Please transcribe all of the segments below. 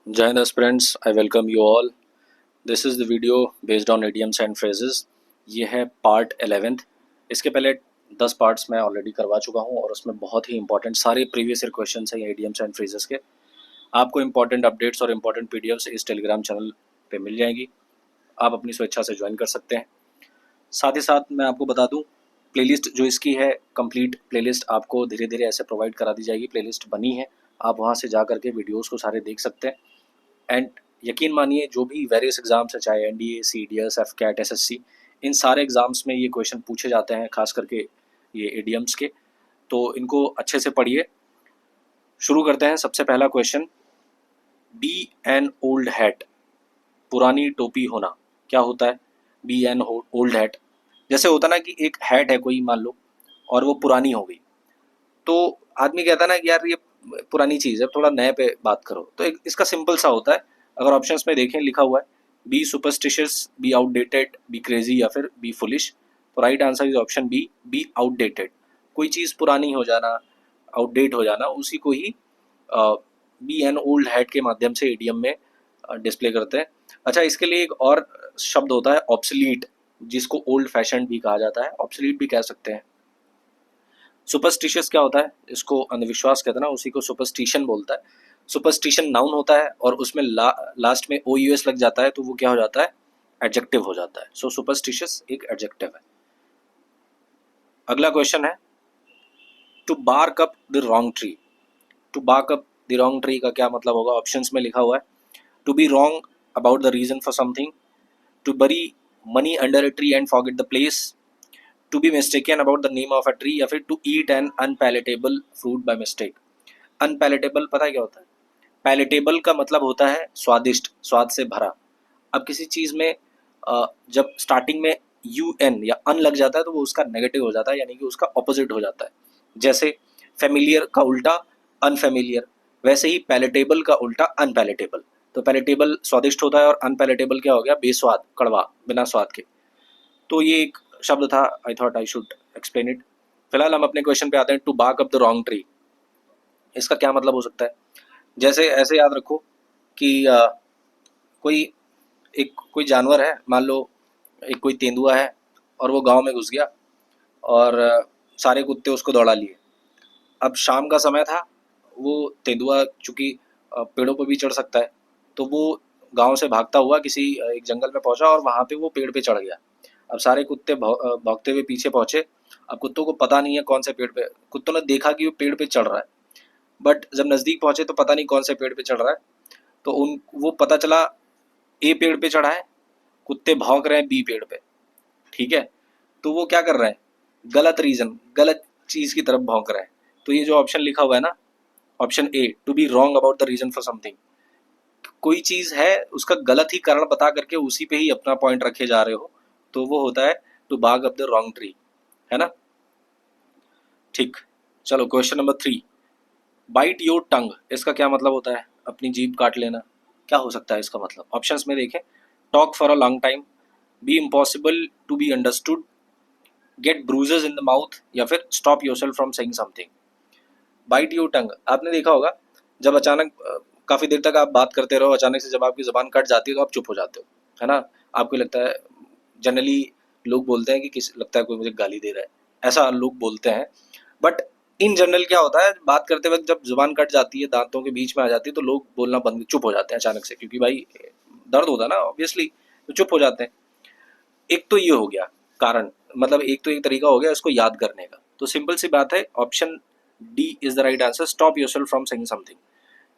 Jai Hind aspirants, I welcome you all. This is the video based on idioms and phrases. ये है part 11th। इसके पहले 10 parts मैं already करवा चुका हूँ और उसमें बहुत ही इंपॉर्टेंट सारे प्रीवियस ईयर क्वेश्चन हैं ये idioms एंड phrases के। आपको इंपॉर्टेंट अपडेट्स और इंपॉर्टेंट पीडीएफ्स इस टेलीग्राम चैनल पे मिल जाएंगी। आप अपनी स्वेच्छा से ज्वाइन कर सकते हैं। साथ ही साथ मैं आपको बता दूँ, प्लेलिस्ट जो इसकी है कंप्लीट प्लेलिस्ट आपको धीरे धीरे ऐसे प्रोवाइड करा दी जाएगी। प्लेलिस्ट बनी है, आप वहाँ से जा करके वीडियोज़ को सारे देख सकते हैं। एंड यकीन मानिए जो भी वेरियस एग्जाम्स है, चाहे एनडीए, सीडीएस, एफकैट, एसएससी, इन सारे एग्जाम्स में ये क्वेश्चन पूछे जाते हैं, खास करके ये इडियम्स के। तो इनको अच्छे से पढ़िए। शुरू करते हैं। सबसे पहला question, be an old hat, पुरानी टोपी होना, क्या होता है? बी एन ओल्ड हैट, जैसे होता ना कि एक हैट है कोई, मान लो, और वो पुरानी हो गई, तो आदमी कहता ना कि यार ये पुरानी चीज़ है, थोड़ा नए पे बात करो। तो इसका सिंपल सा होता है। अगर ऑप्शंस में देखें, लिखा हुआ है be superstitious, be outdated, be crazy या फिर बी फुलिश। तो right answer is option B outdated. कोई चीज़ पुरानी हो जाना, आउटडेट हो जाना, उसी को ही बी एन ओल्ड हैट के माध्यम से इडियम में डिस्प्ले करते हैं। अच्छा, इसके लिए एक और शब्द होता है ऑब्सलीट, जिसको ओल्ड फैशन भी कहा जाता है, ऑब्सलीट भी कह सकते हैं। सुपरस्टिशियस क्या होता है? इसको अंधविश्वास कहते हैं ना, उसी को सुपरस्टिशन बोलता है। सुपरस्टिशन नाउन होता है और उसमें लास्ट में ओ यू एस लग जाता है, तो वो क्या हो जाता है? एडजेक्टिव हो जाता है। सो सुपरस्टिशियस एक एडजेक्टिव है। अगला क्वेश्चन है, to bark up the wrong tree. To bark up the wrong tree का क्या मतलब होगा? ऑप्शंस में लिखा हुआ है to be wrong about the reason for something, to bury money under a tree and forget the place, to be mistaken about the name of a tree, या फिर to eat an unpalatable fruit by mistake. Unpalatable पता है क्या होता है? Palatable का मतलब होता है स्वादिष्ट, स्वाद से भरा। अब किसी चीज़ में जब स्टार्टिंग में यू एन या अन लग जाता है तो वो उसका नेगेटिव हो जाता है, यानी कि उसका ऑपोजिट हो जाता है। जैसे फेमिलियर का उल्टा अनफेमिलियर, वैसे ही पैलेटेबल का उल्टा अनपैलेटेबल। तो पैलेटेबल स्वादिष्ट होता है और अनपैलेटेबल क्या हो गया? बेस्वाद, कड़वा, बिना स्वाद के। तो ये एक शब्द था, I thought I should explain it. फिलहाल हम अपने क्वेश्चन पे आते हैं, to bark up the wrong tree. इसका क्या मतलब हो सकता है? जैसे ऐसे याद रखो कि कोई कोई जानवर है, मान लो एक कोई तेंदुआ है, और वो गांव में घुस गया और सारे कुत्ते उसको दौड़ा लिए। अब शाम का समय था, वो तेंदुआ चूंकि पेड़ों पर भी चढ़ सकता है, तो वो गांव से भागता हुआ किसी एक जंगल में पहुंचा और वहां पे वो पेड़ पे चढ़ गया। अब सारे कुत्ते भागते हुए पीछे पहुंचे। अब कुत्तों को पता नहीं है कौन से पेड़ पे, कुत्तों ने देखा कि वो पेड़ पे चढ़ रहा है, बट जब नज़दीक पहुंचे तो पता नहीं कौन से पेड़ पे चढ़ रहा है। तो उन वो पता चला ए पेड़ पे चढ़ा है, कुत्ते भौंक रहे हैं बी पेड़ पे। ठीक है, तो वो क्या कर रहे हैं? गलत रीजन, गलत चीज की तरफ भौंक रहे हैं। तो ये जो ऑप्शन लिखा हुआ है ना, option A, to be wrong about the reason for something, कोई चीज है उसका गलत ही कारण बता करके उसी पे ही अपना पॉइंट रखे जा रहे हो, तो वो होता है to bark up the wrong tree, है ना। ठीक, चलो question number 3, bite your tongue, इसका क्या मतलब होता है? अपनी जीभ काट लेना। क्या हो सकता है इसका मतलब? ऑप्शंस में देखें, talk for a long time, be impossible to be understood, get bruises in the mouth, या फिर stop yourself from saying something. Bite your tongue, आपने देखा होगा जब अचानक काफ़ी देर तक आप बात करते रहो, अचानक से जब आपकी ज़बान कट जाती है तो आप चुप हो जाते हो, है ना। आपको लगता है, जनरली लोग बोलते हैं कि किस लगता है कोई मुझे गाली दे रहा है, ऐसा लोग बोलते हैं। बट इन जनरल क्या होता है, बात करते वक्त जब जुबान कट जाती है, दांतों के बीच में आ जाती है, तो लोग बोलना बंद, चुप हो जाते हैं अचानक से, क्योंकि भाई दर्द होता है ना ऑब्वियसली, तो चुप हो जाते हैं। एक तो ये हो गया कारण, मतलब एक तो एक तरीका हो गया इसको याद करने का। तो सिंपल सी बात है, option D is the right answer, stop yourself from saying something.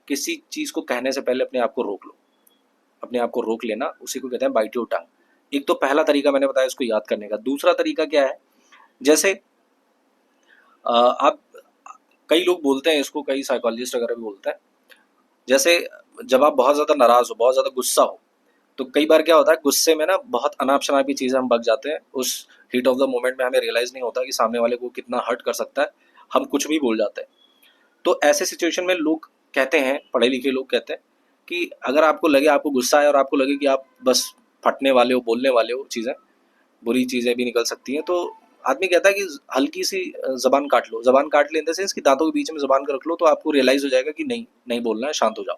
किसी चीज को कहने से पहले अपने आप को रोक लो, अपने आप को रोक लेना, उसी को कहते हैं बाइट योर टंग। एक तो पहला तरीका मैंने बताया इसको याद करने का। दूसरा तरीका क्या है, जैसे आप, कई लोग बोलते हैं इसको, कई साइकोलॉजिस्ट वगैरह भी बोलते हैं, जैसे जब आप बहुत ज़्यादा नाराज़ हो, बहुत ज़्यादा गुस्सा हो, तो कई बार क्या होता है, गुस्से में ना बहुत अनाप शनाप की चीज़ें हम बक जाते हैं। उस हीट ऑफ द मोमेंट में हमें रियलाइज़ नहीं होता कि सामने वाले को कितना हर्ट कर सकता है, हम कुछ भी बोल जाते हैं। तो ऐसे सिचुएशन में लोग कहते हैं, पढ़े लिखे लोग कहते हैं कि अगर आपको लगे, आपको गुस्सा है और आपको लगे कि आप बस फटने वाले हो, बोलने वाले हो, चीज़ें बुरी चीज़ें भी निकल सकती हैं, तो आदमी कहता है कि हल्की सी जबान काट लो। जबान काट लेने से इसकी दांतों के बीच में जबान कर रख लो, तो आपको रियलाइज़ हो जाएगा कि नहीं नहीं बोलना है, शांत हो जाओ।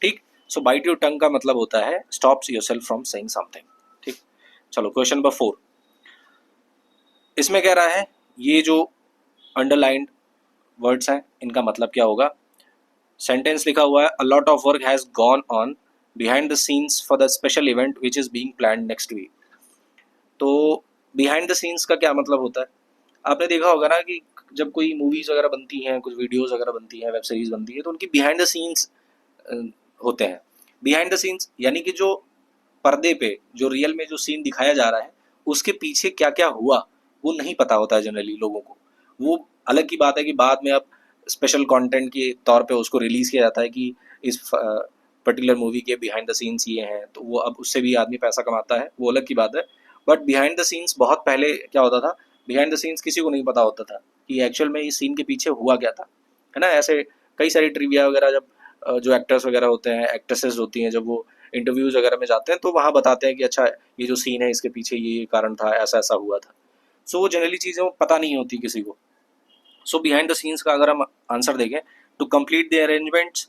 ठीक, सो बाइट योर टंग का मतलब होता है stops yourself from saying something. ठीक, चलो क्वेश्चन नंबर 4। इसमें कह रहा है ये जो अंडरलाइंड वर्ड्स हैं इनका मतलब क्या होगा। सेंटेंस लिखा हुआ है a lot of work has gone on behind the scenes for the special event which is being planned next week. तो बिहाइंड द सीन्स का क्या मतलब होता है। आपने देखा होगा ना कि जब कोई मूवीज वगैरह बनती हैं, कुछ वीडियोस वगैरह बनती हैं, वेब सीरीज बनती है, तो उनकी बिहाइंड द सीन्स होते हैं। बिहाइंड द सीन्स यानी कि जो पर्दे पे जो रियल में जो सीन दिखाया जा रहा है उसके पीछे क्या क्या हुआ वो नहीं पता होता है जनरली लोगों को। वो अलग की बात है कि बाद में अब स्पेशल कंटेंट के तौर पे उसको रिलीज किया जाता है कि इस पर्टिकुलर मूवी के बिहाइंड द सीन्स ये हैं, तो वो अब उससे भी आदमी पैसा कमाता है, वो अलग की बात है। बट बिहाइंड द सीन्स बहुत पहले क्या होता था, बिहाइंड द सीन्स किसी को नहीं पता होता था कि एक्चुअल में इस सीन के पीछे हुआ क्या था, है ना। ऐसे कई सारी ट्रिविया वगैरह जब जो एक्टर्स वगैरह होते हैं, एक्ट्रेसेस होती हैं, जब वो इंटरव्यूज वगैरह में जाते हैं तो वहाँ बताते हैं कि अच्छा ये जो सीन है इसके पीछे ये कारण था, ऐसा ऐसा हुआ था। सो वो जनरली चीज़ें वो पता नहीं होती किसी को। सो बिहाइंड द सीन्स का अगर हम आंसर देखें, to complete the arrangements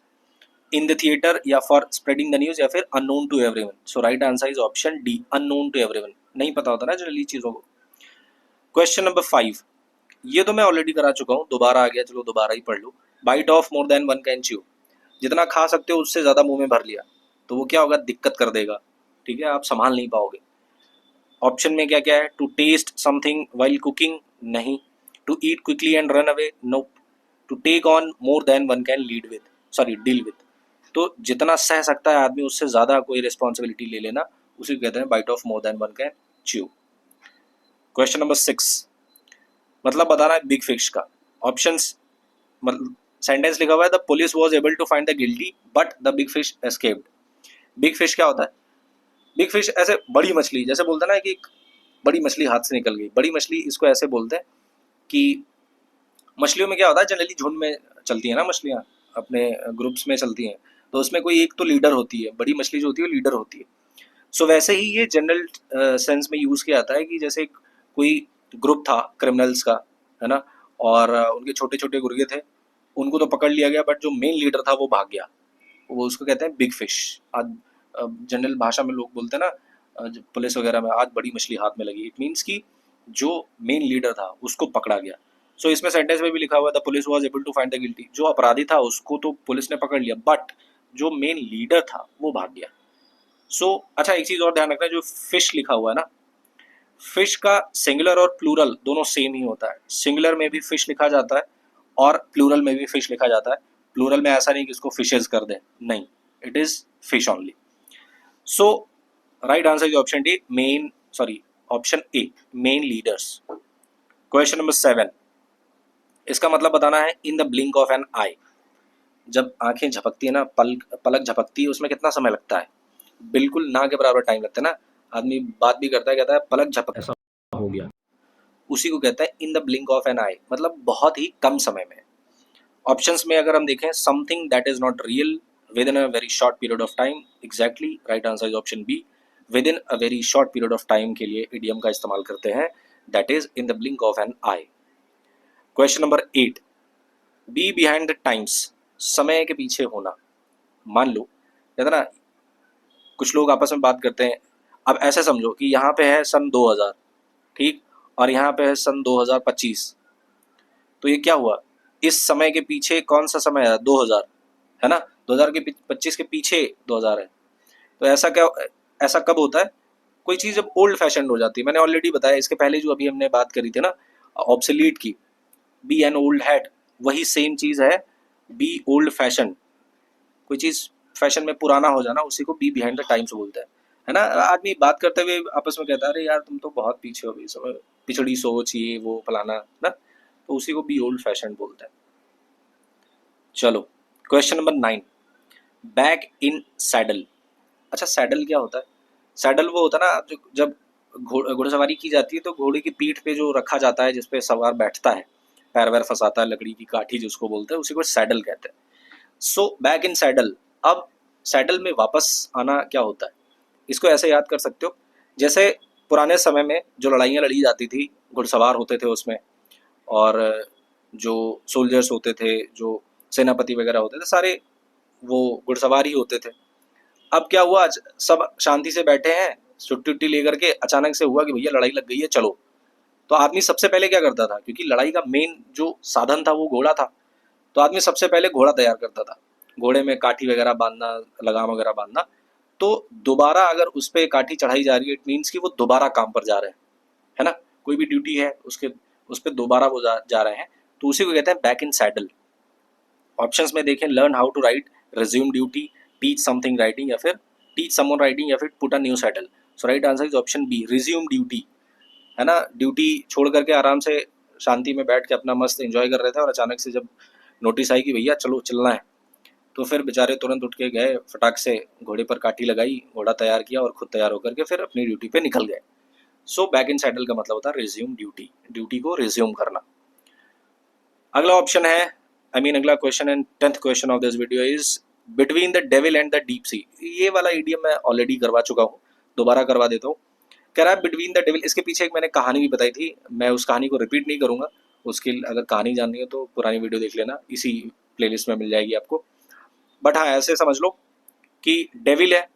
in the theatre या फॉर स्प्रेडिंग द न्यूज या फिर unknown to everyone. So right answer is option D, unknown to everyone. नहीं पता होता ना जनरली चीज़ों को। क्वेश्चन नंबर 5, ये तो मैं ऑलरेडी करा चुका हूँ, दोबारा आ गया, चलो दोबारा ही पढ़ लो। Bite off more than one can chew. जितना खा सकते हो उससे ज़्यादा मुंह में भर लिया तो वो क्या होगा, दिक्कत कर देगा। ठीक है, आप संभाल नहीं पाओगे। ऑप्शन में क्या क्या है, to taste something while cooking, नहीं। To eat quickly and run away, no. To take on more than one can lead with, sorry deal with. तो जितना सह सकता है आदमी उससे ज़्यादा कोई रिस्पॉन्सिबिलिटी ले लेना, उसी को कहते हैं bite off more than one can chew. Question number 6, मतलब बताना है बिग फिश का। ऑप्शंस, मतलब सेंटेंस लिखा हुआ है the police was able to find the guilty but the big fish escaped. Big fish क्या होता है, बिग फिश ऐसे बड़ी मछली, जैसे बोलते हैं ना कि बड़ी मछली हाथ से निकल गई, बड़ी मछली इसको ऐसे बोलते हैं कि मछलियों में क्या होता है, जनरली झुंड में चलती है ना मछलियाँ, अपने ग्रुप्स में चलती हैं, तो उसमें कोई एक तो लीडर होती है, बड़ी मछली जो होती है वो लीडर होती है। सो वैसे ही ये जनरल सेंस में यूज़ किया जाता है कि जैसे कोई ग्रुप था क्रिमिनल्स का, है ना, और उनके छोटे छोटे गुर्गे थे, उनको तो पकड़ लिया गया बट जो मेन लीडर था वो भाग गया, वो उसको कहते हैं बिग फिश। आज जनरल भाषा में लोग बोलते हैं ना, पुलिस वगैरह में, आज बड़ी मछली हाथ में लगी, इट मीन्स कि जो मेन लीडर था उसको पकड़ा गया। सो इसमें सेंटेंस में भी लिखा हुआ the police was able to find the guilty, जो अपराधी था उसको तो पुलिस ने पकड़ लिया बट जो मेन लीडर था वो भाग गया। सो अच्छा, एक चीज़ और ध्यान रखना, जो फिश लिखा हुआ है ना, फिश का सिंगुलर और प्लूरल दोनों सेम ही होता है। सिंगुलर में भी फिश लिखा जाता है और प्लूरल में भी फिश लिखा जाता है। प्लूरल में ऐसा नहीं कि इसको फिशेज कर दें, नहीं, it is fish only. So right answer is option D, men, sorry option A, men leaders. Question number 7, इसका मतलब बताना है in the blink of an eye. जब आंखें झपकती है ना, पलक झपकती है, उसमें कितना समय लगता है, बिल्कुल ना के बराबर टाइम लगता है ना। आदमी बात भी करता है, कहता है पलक झपक ऐसा हो गया, उसी को कहता है in the blink of an eye, मतलब बहुत ही कम समय में। ऑप्शंस में अगर हम देखें, something that is not real within a very short period of time, exactly right answer is option B, within a very short period of time के लिए इडियम का इस्तेमाल करते हैं, that is in the blink of an eye. Question number 8, be behind the times, समय के पीछे होना। मान लो कहते ना, कुछ लोग आपस में बात करते हैं, अब ऐसे समझो कि यहाँ पे है सन 2000, ठीक, और यहाँ पे है सन 2025, तो ये क्या हुआ, इस समय के पीछे कौन सा समय है, 2000, है ना, 2000 के 25 के पीछे 2000 है। तो ऐसा क्या, ऐसा कब होता है, कोई चीज़ जब ओल्ड फैशन हो जाती है। मैंने ऑलरेडी बताया इसके पहले जो अभी हमने बात करी थी ना ऑब्सोलीट की, बी एन ओल्ड हैट, वही सेम चीज़ है बी ओल्ड फैशन। कोई चीज़ फैशन में पुराना हो जाना, उसी को बी बिहाइंड द टाइम्स बोलते हैं, है ना। आदमी बात करते हुए आपस में कहता है अरे यार तुम तो बहुत पीछे हो गई, समय पिछड़ी सोच, ये वो फलाना ना, तो उसी को बी ओल्ड फैशन बोलते हैं। चलो question number 9, back in saddle. अच्छा, सैडल क्या होता है, सैडल वो होता है ना जो जब घुड़सवारी की जाती है तो घोड़े की पीठ पे जो रखा जाता है जिसपे सवार बैठता है, पैर वैर फंसाता है, लकड़ी की काठी जिसको बोलते हैं, उसी को सैडल कहते हैं। सो बैक इन सैडल, अब सैडल में वापस आना क्या होता है, इसको ऐसे याद कर सकते हो, जैसे पुराने समय में जो लड़ाइयाँ लड़ी जाती थी, घुड़सवार होते थे उसमें, और जो सोल्जर्स होते थे, जो सेनापति वगैरह होते थे, सारे वो घुड़सवार ही होते थे। अब क्या हुआ, सब शांति से बैठे हैं छुट्टी उट्टी लेकर के, अचानक से हुआ कि भैया लड़ाई लग गई है चलो। तो आदमी सबसे पहले क्या करता था, क्योंकि लड़ाई का मेन जो साधन था वो घोड़ा था, तो आदमी सबसे पहले घोड़ा तैयार करता था, घोड़े में काठी वगैरह बांधना, लगाम वगैरह बांधना। तो दोबारा अगर उस पर काठी चढ़ाई जा रही है, इट मीन्स कि वो दोबारा काम पर जा रहे हैं, है ना। कोई भी ड्यूटी है उसके, उस पर दोबारा वो जा रहे हैं, तो उसी को कहते हैं बैक इन सैडल। ऑप्शंस में देखें, learn how to ride, resume duty, teach something writing, या फिर टीच समवन राइटिंग, या फिर put a new saddle. So right answer is option B, resume duty, है ना। ड्यूटी छोड़ करके आराम से शांति में बैठ के अपना मस्त एंजॉय कर रहे थे, और अचानक से जब नोटिस आई कि भैया चलो चलना है, तो फिर बेचारे तुरंत उठ के गए, फटाक से घोड़े पर काठी लगाई, घोड़ा तैयार किया और खुद तैयार होकर के फिर अपनी ड्यूटी पे निकल गए। सो बैक इन सैडल का मतलब होता है रिज्यूम ड्यूटी, ड्यूटी को रिज्यूम करना। अगला ऑप्शन है, अगला question and 10th question of this video is between the devil and the deep सी। ये वाला इडियम मैं ऑलरेडी करवा चुका हूँ, दोबारा करवा देता हूँ। कह रहा है बिटवीन द डेविल, इसके पीछे एक मैंने कहानी भी बताई थी, मैं उस कहानी को रिपीट नहीं करूंगा। उसकी अगर कहानी जाननी है तो पुरानी वीडियो देख लेना, इसी प्लेलिस्ट में मिल जाएगी आपको। बट हाँ, ऐसे समझ लो कि डेविल है,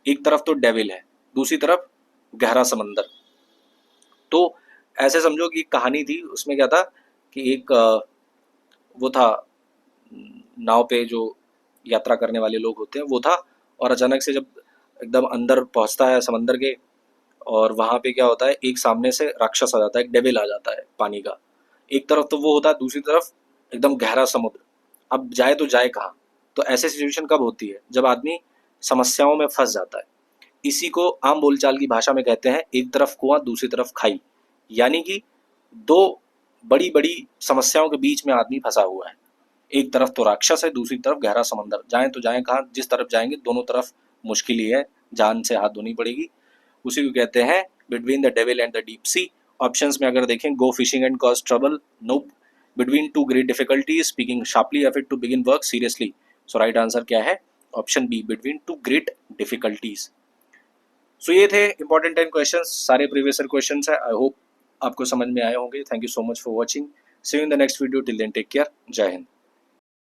एक तरफ तो डेविल है, दूसरी तरफ गहरा समंदर। तो ऐसे समझो कि एक कहानी थी, उसमें क्या था कि एक वो था, नाव पे जो यात्रा करने वाले लोग होते हैं वो था, और अचानक से जब एकदम अंदर पहुंचता है समंदर के, और वहां पे क्या होता है, एक सामने से राक्षस आ जाता है, एक डेविल आ जाता है पानी का। एक तरफ तो वो होता है, दूसरी तरफ एकदम गहरा समुद्र। अब जाए तो जाए कहाँ। तो ऐसे सिचुएशन कब होती है, जब आदमी समस्याओं में फंस जाता है। इसी को आम बोलचाल की भाषा में कहते हैं एक तरफ कुआं दूसरी तरफ खाई, यानी कि दो बड़ी बड़ी समस्याओं के बीच में आदमी फंसा हुआ है। एक तरफ तो राक्षस है, दूसरी तरफ गहरा समंदर, जाएं तो जाएं कहाँ, जिस तरफ जाएंगे दोनों तरफ मुश्किल ही है, जान से हाथ धोनी पड़ेगी। उसी को कहते हैं between the devil and the deep sea. Options में अगर देखें, go fishing and cause trouble, nope, between two great difficulties, speaking sharply, या फिर to begin work seriously. So right answer क्या है, option B, between two great difficulties. So ये थे important 10 question, सारे प्रीवियस ईयर क्वेश्चन है। I hope आपको समझ में आए होंगे। Thank you so much for watching, see you in the next video, till then take care, Jai Hind.